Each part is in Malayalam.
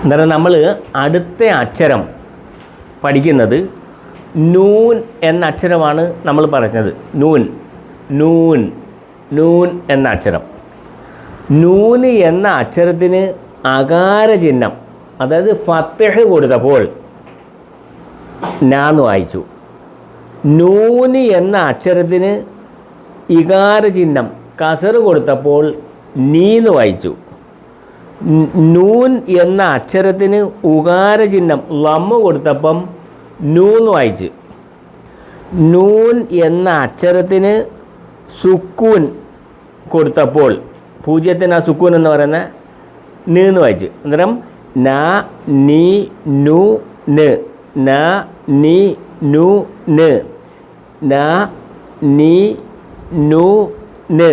അന്നേരം നമ്മൾ അടുത്ത അക്ഷരം പഠിക്കുന്നത് നൂൻ എന്ന അക്ഷരമാണ് നമ്മൾ പറഞ്ഞത്. നൂൻ നൂൻ നൂൻ എന്ന അക്ഷരം. നൂന് എന്ന അക്ഷരത്തിന് അകാര ചിഹ്നം, അതായത് ഫത്തഹ് കൊടുത്തപ്പോൾ നാന്ന് വായിച്ചു. നൂന് എന്ന അക്ഷരത്തിന് ഇകാര ചിഹ്നം കസർ കൊടുത്തപ്പോൾ നീന്ന് വായിച്ചു. നൂൻ എന്ന അക്ഷരത്തിന് ഉകാര ചിഹ്നം ലമ്മ കൊടുത്തപ്പം നൂന്ന് വായിച്ച്. നൂൻ എന്ന അക്ഷരത്തിന് സുക്കൂൻ കൊടുത്തപ്പോൾ പൂജ്യത്തിന് ആ സുക്കൂൻ എന്ന് പറയുന്ന നീന്ന് വായിച്ച്. അന്നേരം ന നീ നു ന് ന നീ നു ന് ന നീ നു ന്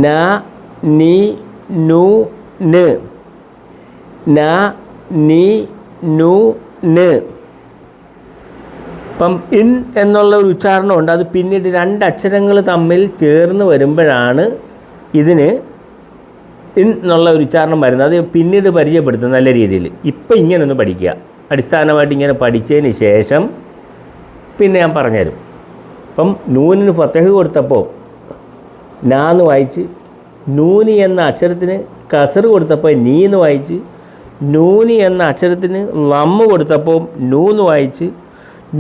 ന നീ നു ന് ന നീ നു ന്. ഇപ്പം ഇൻ എന്നുള്ള ഒരു ഉച്ചാരണമുണ്ട്. അത് പിന്നീട് രണ്ടക്ഷരങ്ങൾ തമ്മിൽ ചേർന്ന് വരുമ്പോഴാണ് ഇതിന് ഇൻ എന്നുള്ള ഒരു ഉച്ചാരണം വരുന്നത്. അത് പിന്നീട് പരിചയപ്പെടുത്തും നല്ല രീതിയിൽ. ഇപ്പം ഇങ്ങനെ ഒന്ന് പഠിക്കുക. അടിസ്ഥാനമായിട്ട് ഇങ്ങനെ പഠിച്ചതിന് ശേഷം പിന്നെ ഞാൻ പറഞ്ഞുതരും. അപ്പം നൂനിന് ഫത്തഹ് കൊടുത്തപ്പോൾ നാന്ന് വായിച്ച്, നൂനി എന്ന അക്ഷരത്തിന് കസർ കൊടുത്തപ്പോൾ നീന്ന് വായിച്ച്, നൂനി എന്ന അക്ഷരത്തിന് ലമ്മ കൊടുത്തപ്പോൾ നൂന്ന് വായിച്ച്,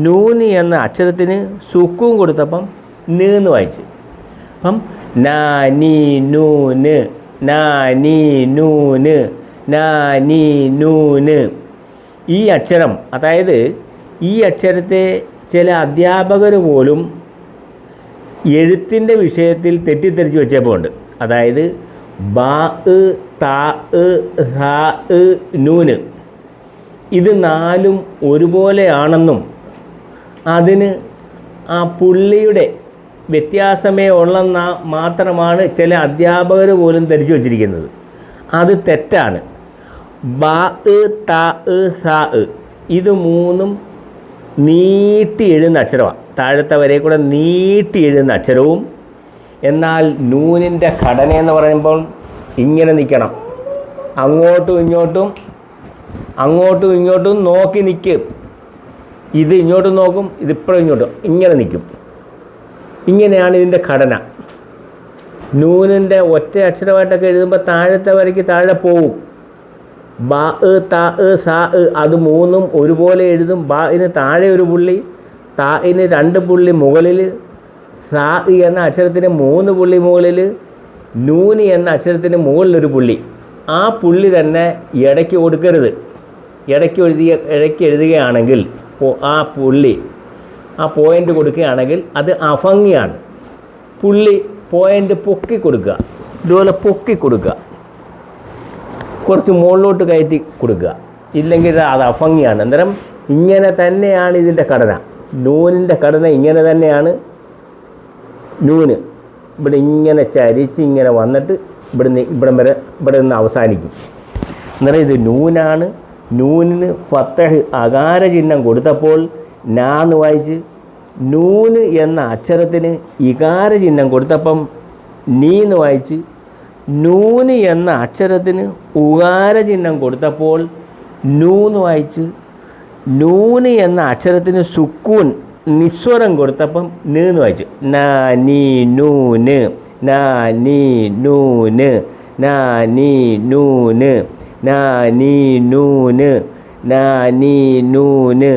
നൂനി എന്ന അക്ഷരത്തിന് സുക്കും കൊടുത്തപ്പം നീന്ന് വായിച്ച്. അപ്പം നാ നീ നൂന് നാ നീ നൂന് നാ നീ നൂന്. ഈ അക്ഷരം, അതായത് ഈ അക്ഷരത്തെ ചില അധ്യാപകർ പോലും എഴുത്തിൻ്റെ വിഷയത്തിൽ തെറ്റിദ്ധരിച്ച് വെച്ചപ്പോൾ ഉണ്ട്. അതായത് ബാ താ ഹാ നൂന് ഇത് നാലും ഒരുപോലെയാണെന്നും അതിന് ആ പുള്ളിയുടെ വ്യത്യാസമേ ഉള്ളെന്ന മാത്രമാണ് ചില അധ്യാപകർ പോലും ധരിച്ചു വച്ചിരിക്കുന്നത്. അത് തെറ്റാണ്. ബാ താ സാ ഇത് മൂന്നും നീട്ടി എഴുതുന്ന അക്ഷരമാണ്. താഴത്തെ വരെ കൂടെ നീട്ടി എഴുതുന്ന അക്ഷരവും. എന്നാൽ നൂനിൻ്റെ ഘടന എന്ന് പറയുമ്പോൾ ഇങ്ങനെ നിൽക്കണം. അങ്ങോട്ടും ഇങ്ങോട്ടും നോക്കി നിൽക്കും. ഇത് ഇങ്ങോട്ടും നോക്കും, ഇതിപ്പോഴും ഇങ്ങോട്ടും ഇങ്ങനെ നിൽക്കും. ഇങ്ങനെയാണ് ഇതിൻ്റെ ഘടന. നൂനിൻ്റെ ഒറ്റ അക്ഷരമായിട്ടൊക്കെ എഴുതുമ്പോൾ താഴത്തെ വരയ്ക്ക് താഴെ പോവും. ബാ താ സാ അത് മൂന്നും ഒരുപോലെ എഴുതും. ബാഇന് താഴെ ഒരു പുള്ളി, താഇന് 2 പുള്ളി മുകളിൽ, സാ എന്ന അക്ഷരത്തിന് 3 പുള്ളി മുകളിൽ, നൂന് എന്ന അക്ഷരത്തിന് മുകളിലൊരു പുള്ളി. ആ പുള്ളി തന്നെ ഇടയ്ക്ക് കൊടുക്കരുത്. ഇടയ്ക്ക് എഴുതുകയാണെങ്കിൽ ആ പുള്ളി ആ പോയിൻ്റ് കൊടുക്കുകയാണെങ്കിൽ അത് അഭംഗിയാണ്. പുള്ളി പോയിൻ്റ് പൊക്കി കൊടുക്കുക. ഇതുപോലെ പൊക്കി കൊടുക്കുക, കുറച്ച് മുകളിലോട്ട് കയറ്റി കൊടുക്കുക. ഇല്ലെങ്കിൽ അത് അഭംഗിയാണ്. അന്നേരം ഇങ്ങനെ തന്നെയാണ് ഇതിൻ്റെ ഘടന. നൂനിൻ്റെ ഘടന ഇങ്ങനെ തന്നെയാണ്. നൂന് ഇവിടെ ഇങ്ങനെ ചരിച്ച് ഇങ്ങനെ വന്നിട്ട് ഇവിടെ നിന്ന് അവസാനിക്കും. അന്നേരം ഇത് നൂനാണ്. നൂനിന് ഫത്തഹ് അകാര ചിഹ്നം കൊടുത്തപ്പോൾ നാന്ന് വായിച്ച്, നൂന് എന്ന അക്ഷരത്തിന് ഇകാര ചിഹ്നം കൊടുത്തപ്പം നീന്ന് വായിച്ച്, നൂന് എന്ന അക്ഷരത്തിന് ഉകാര ചിഹ്നം കൊടുത്തപ്പോൾ നൂന്ന് വായിച്ച്, നൂന് എന്ന അക്ഷരത്തിന് സുക്കൂൻ നിസ്വരം കൊടുത്തപ്പം നീന്ന് വായിച്ചു. നാ നീ നൂന് നാ നീ നൂന് നാ നീ നൂന് നാ നീ നൂന് നാ നീ നൂന്.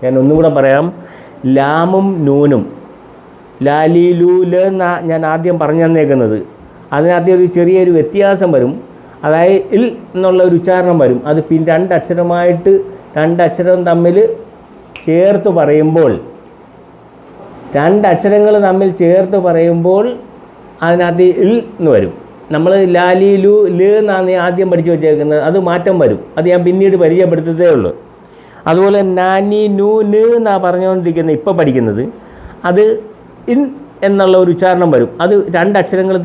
ഞാൻ ഒന്നും കൂടെ പറയാം. ലാമും നൂനും ലാലിലൂല എന്നാ ഞാൻ ആദ്യം പറഞ്ഞു തന്നേക്കുന്നത്. അതിനകത്ത് ഒരു ചെറിയൊരു വ്യത്യാസം വരും. അതായത് ഇൽ എന്നുള്ള ഒരു ഉച്ചാരണം വരും. അത് പിന്നെ രണ്ടക്ഷരം തമ്മിൽ ചേർത്ത് പറയുമ്പോൾ, രണ്ടക്ഷരങ്ങൾ തമ്മിൽ ചേർത്ത് പറയുമ്പോൾ അതിനകത്ത് ഇൽ എന്ന് വരും. നമ്മൾ ലാലി ലു ല് എന്നാണ് ആദ്യം പഠിച്ചു വെച്ചേക്കുന്നത്. അത് മാറ്റം വരും. അത് ഞാൻ പിന്നീട് പരിചയപ്പെടുത്തതേ ഉള്ളൂ. അതുപോലെ നാനി നു ന് എന്നാണ് പറഞ്ഞുകൊണ്ടിരിക്കുന്നത് ഇപ്പോൾ പഠിക്കുന്നത്. അത് ഇൻ എന്നുള്ള ഒരു ഉച്ചാരണം വരും. അത് രണ്ടക്ഷരങ്ങൾ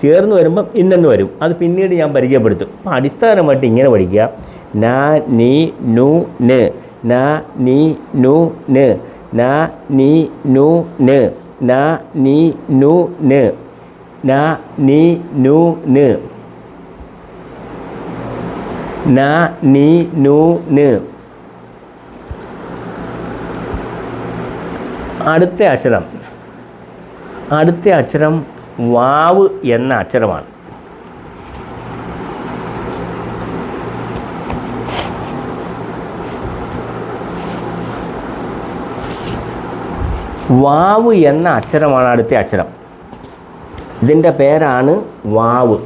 ചേർന്ന് വരുമ്പം ഇന്നെന്ന് വരും. അത് പിന്നീട് ഞാൻ പരിചയപ്പെടുത്തും. അപ്പോൾ അടിസ്ഥാനമായിട്ട് ഇങ്ങനെ പഠിക്കുക. നാ നീ നു ന് നാ നീ നു ന് നാ നീ നു ന് നാ നീ നു ന് നാ നീ നു ന്. ന, നീ, നു, ന്. അടുത്ത അക്ഷരം വാവ് എന്ന അക്ഷരമാണ്. വാവ് എന്ന അക്ഷരമാണ് അടുത്ത അക്ഷരം. ഇതിൻ്റെ പേരാണ് വാവ്.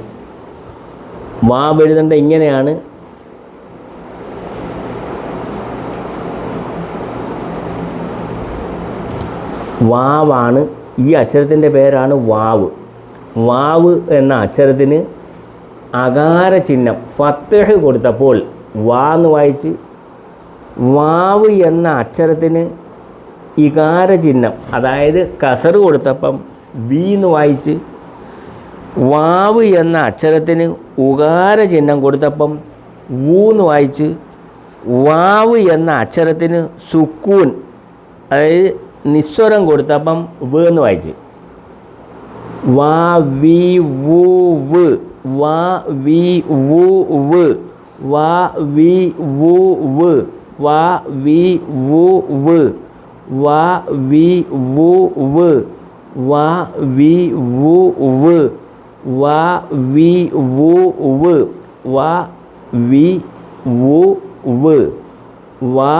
വാവ് എഴുതേണ്ട ഇങ്ങനെയാണ്. വാവാണ്. ഈ അക്ഷരത്തിൻ്റെ പേരാണ് വാവ്. വാവ് എന്ന അക്ഷരത്തിന് അകാര ചിഹ്നം ഫത്തഹ് കൊടുത്തപ്പോൾ വാ എന്ന് വായിച്ച്, വാവ് എന്ന അക്ഷരത്തിന് ഇകാര ചിഹ്നം അതായത് കസർ കൊടുത്തപ്പം വി എന്ന് വായിച്ച്, വാവ് എന്ന അക്ഷരത്തിന് ഉകാര ചിഹ്നം കൊടുത്തപ്പം വൂ എന്ന് വായിച്ച്, വാവ് എന്ന അക്ഷരത്തിന് സുക്കൂൻ അതായത് നിസ്വരം കൊടുത്തപ്പം വ് എന്ന് വായിച്ച്. വാ വി വു വ്, വാ വി വു വ്, വാ വി വു വ്, വാ വി വു വ്, വാ വി വു വ്, വാ വി വു വ്, വാ വി വു വ്, വാ വി വു വ്, വാ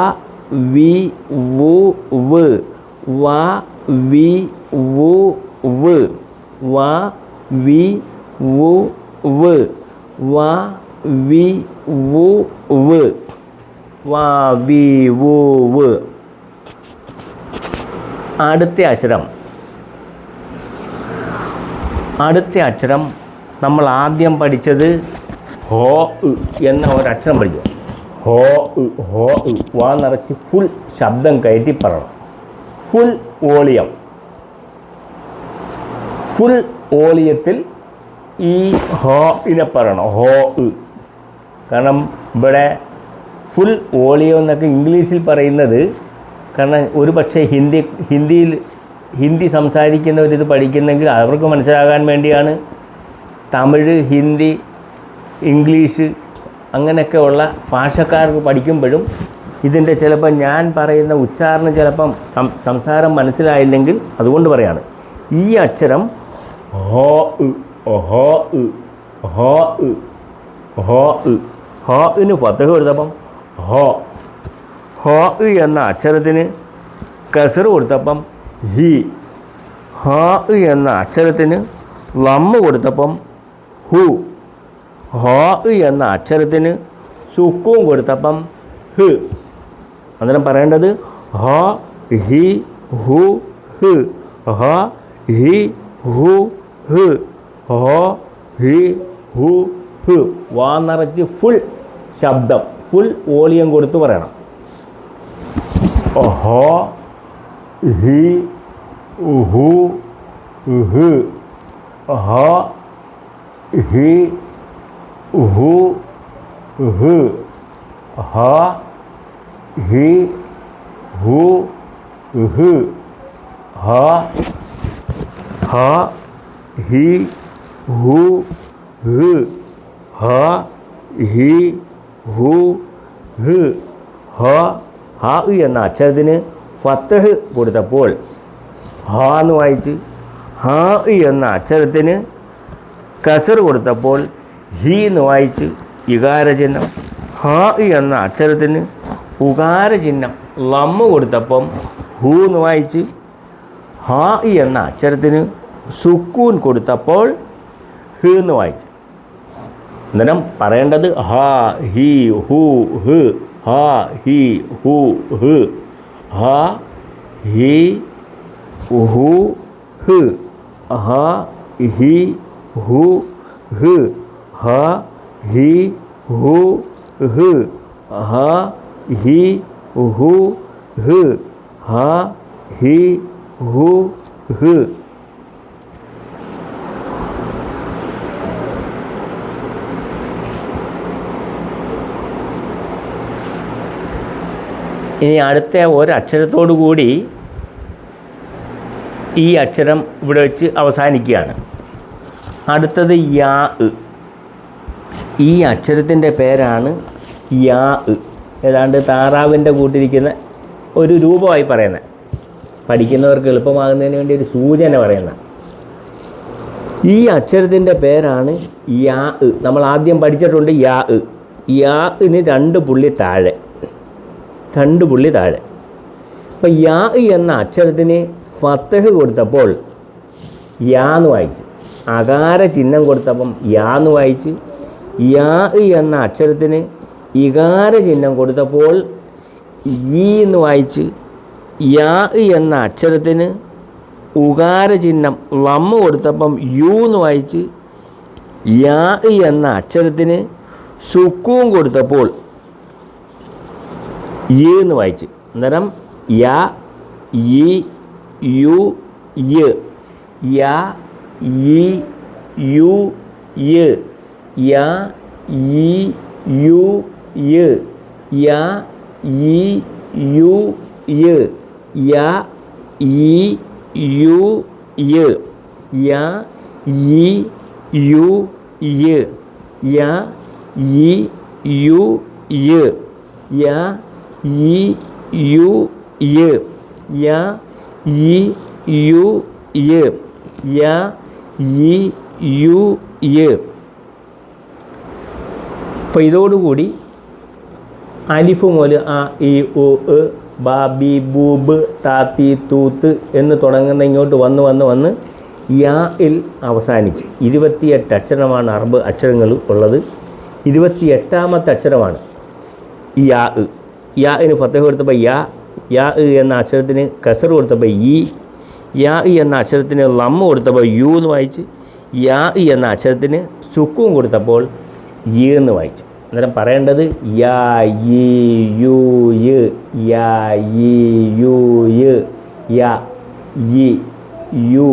വി വു വ്, വാ വി വു വ്, വാ വി വു വ്, വാ വി വു വ്, വാ വി വു വ്. അടുത്ത അക്ഷരം നമ്മൾ ആദ്യം പഠിച്ചത് ഹോ എന്ന ഒരക്ഷരം പഠിച്ചു. ഹോ വാ നിറച്ച് ഫുൾ ശബ്ദം കയറ്റി പറയണം. Full volume. ഫുൾ വോളിയത്തിൽ ഈ ഹോയിനെ പറയണം. ഹോ. കാരണം ഇവിടെ ഫുൾ വോളിയം എന്നൊക്കെ ഇംഗ്ലീഷിൽ പറയുന്നത്, കാരണം ഒരു പക്ഷേ ഹിന്ദി സംസാരിക്കുന്നവരിത് പഠിക്കുന്നെങ്കിൽ അവർക്ക് മനസ്സിലാകാൻ വേണ്ടിയാണ്. തമിഴ്, ഹിന്ദി, ഇംഗ്ലീഷ് അങ്ങനെയൊക്കെ ഉള്ള ഭാഷക്കാർക്ക് പഠിക്കുമ്പോഴും ഇതിൻ്റെ ചിലപ്പോൾ ഞാൻ പറയുന്ന ഉച്ചാരണം ചിലപ്പം സംസാരം മനസ്സിലായില്ലെങ്കിൽ അതുകൊണ്ട് പറയാണ്. ഈ അക്ഷരം ഹോ ഹോ ഹോ ഹോ ഹോന് ഫത്തഹ് കൊടുത്തപ്പം ഹോ. ഹോ എന്ന അക്ഷരത്തിന് കസർ കൊടുത്തപ്പം ഹി. ഹോ എന്ന അക്ഷരത്തിന് ലമ്മ് കൊടുത്തപ്പം ഹു. ഹോ എന്ന അക്ഷരത്തിന് സുക്കൂൻ കൊടുത്തപ്പം ഹ്. അന്നേരം പറയേണ്ടത് ഹ ഹി ഹു ഹ്, ഹ ഹി ഹു ഹ്, ഹ ഹി ഹു ഹ്. വാ നിറച്ച് ഫുൾ ശബ്ദം, ഫുൾ വോളിയം കൊടുത്ത് പറയണം. ഹ ഹി ഹു ഹ്, ഹ ഹി ഹു ഹ്, ഹ ഹി ഹു ഹ്, ഹ ഹി ഹു ഹ്, ഹ ഹി ഹു ഹ്. ഹ എന്ന അക്ഷരത്തിന് ഫത്തഹ് കൊടുത്തപ്പോൾ ഹ എന്ന് വായിച്ച്, ഹ എന്ന അക്ഷരത്തിന് കസർ കൊടുത്തപ്പോൾ ഹി എന്ന് വായിച്ച് ഇകാര ചിഹ്നം. ഹ എന്ന അക്ഷരത്തിന് ഉകാര ചിഹ്നം ലമ്മ് കൊടുത്തപ്പം ഹു എന്ന് വായിച്ച്, ഹ എന്ന അക്ഷരത്തിന് സുക്കൂൻ കൊടുത്തപ്പോൾ ഹ് എന്ന് വായിച്ച്. അന്നേരം പറയേണ്ടത് ഹ ഹി ഹു ഹ്, ഹ ഹി ഹു ഹ്, ഹ ഹി ഹു ഹ്, ഹ ഹി ഹു ഹ്, ഹ ഹി ഹു ഹ്, ഹ ഹി ഹു ഹ്, ഹ ഹി ഹു ഹ്. ഇനി അടുത്ത ഒരക്ഷരത്തോടു കൂടി ഈ അക്ഷരം ഇവിടെ വെച്ച് അവസാനിക്കുകയാണ്. അടുത്തത് യാ. ഈ അക്ഷരത്തിൻ്റെ പേരാണ് യാ. ഏതാണ്ട് താറാവിൻ്റെ കൂട്ടിരിക്കുന്ന ഒരു രൂപമായി പറയുന്നത്, പഠിക്കുന്നവർക്ക് എളുപ്പമാകുന്നതിന് വേണ്ടി ഒരു സൂചന പറയുന്ന ഈ അക്ഷരത്തിൻ്റെ പേരാണ് യാ. നമ്മൾ ആദ്യം പഠിച്ചിട്ടുണ്ട് യാ. യാന് 2 പുള്ളി താഴെ, 2 പുള്ളി താഴെ. അപ്പം യാ എന്ന അക്ഷരത്തിന് ഫത്തഹ് കൊടുത്തപ്പോൾ യാന്ന് വായിച്ചു, അകാര ചിഹ്നം കൊടുത്തപ്പം യാന്ന് വായിച്ച്. യാ എന്ന അക്ഷരത്തിന് ഇകാര ചിഹ്നം കൊടുത്തപ്പോൾ ഈ എന്ന് വായിച്ച്. യാ എന്ന അക്ഷരത്തിന് ഉകാര ചിഹ്നം ലമ്മ് കൊടുത്തപ്പം യു എന്ന് വായിച്ച്. യാ എന്ന അക്ഷരത്തിന് സുക്കൂൻ കൊടുത്തപ്പോൾ ഈ എന്ന് വായിച്ച്. അന്നേരം യാ, ഈ, യു, യ. യാ, ഈ, യു, യ. യാ, ഈ, യു, യ. യാ, ഈ, യു, യ. യാ, ഈ, യു, യ. യാ, ഈ, യു, യ. യാ, ഈ, യു, യ. യാ, ഈ, യു, യ. യാ, ഈ, യു, യ. യാ, ഈ, യു, യ. അപ്പോൾ ഇതോടുകൂടി അലിഫ് മുതൽ ആ, ഇ, ഉ, ബ, ബി, ബൂബ്, താത്തി, തൂത്ത് എന്ന് തുടങ്ങുന്ന ഇങ്ങോട്ട് വന്ന് യായിൽ അവസാനിച്ച്. 28 അക്ഷരമാണ് അറബ് അക്ഷരങ്ങൾ ഉള്ളത്. 28ാമത്തെ അക്ഷരമാണ് യാ. യാന് ഫത്തഹ് കൊടുത്തപ്പോൾ യാ. യാ എന്ന അക്ഷരത്തിന് കസർ കൊടുത്തപ്പോൾ ഈ. യാ എന്ന അക്ഷരത്തിന് ലമ്മ് കൊടുത്തപ്പോൾ യു എന്ന് വായിച്ച്. യാ എന്ന അക്ഷരത്തിന് സുക്കൂൻ കൊടുത്തപ്പോൾ ഈ എന്ന് വായിച്ചു. അന്നേരം പറയേണ്ടത് യാ, ഈ, യു, യ. യാ, ഈ, യു, യ. യാ, ഈ, യു,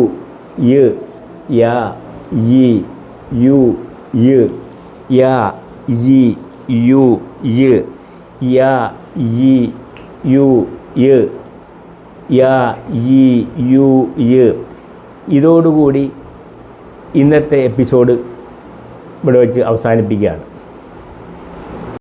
യ. യാ, ഈ, യു, യ. യാ, ഈ, യു, യ. യാ, ഈ, യു, യ. യാ, ഈ, യു, യ. ഇതോടുകൂടി ഇന്നത്തെ എപ്പിസോഡ് ഇവിടെ വെച്ച് അവസാനിപ്പിക്കുകയാണ്.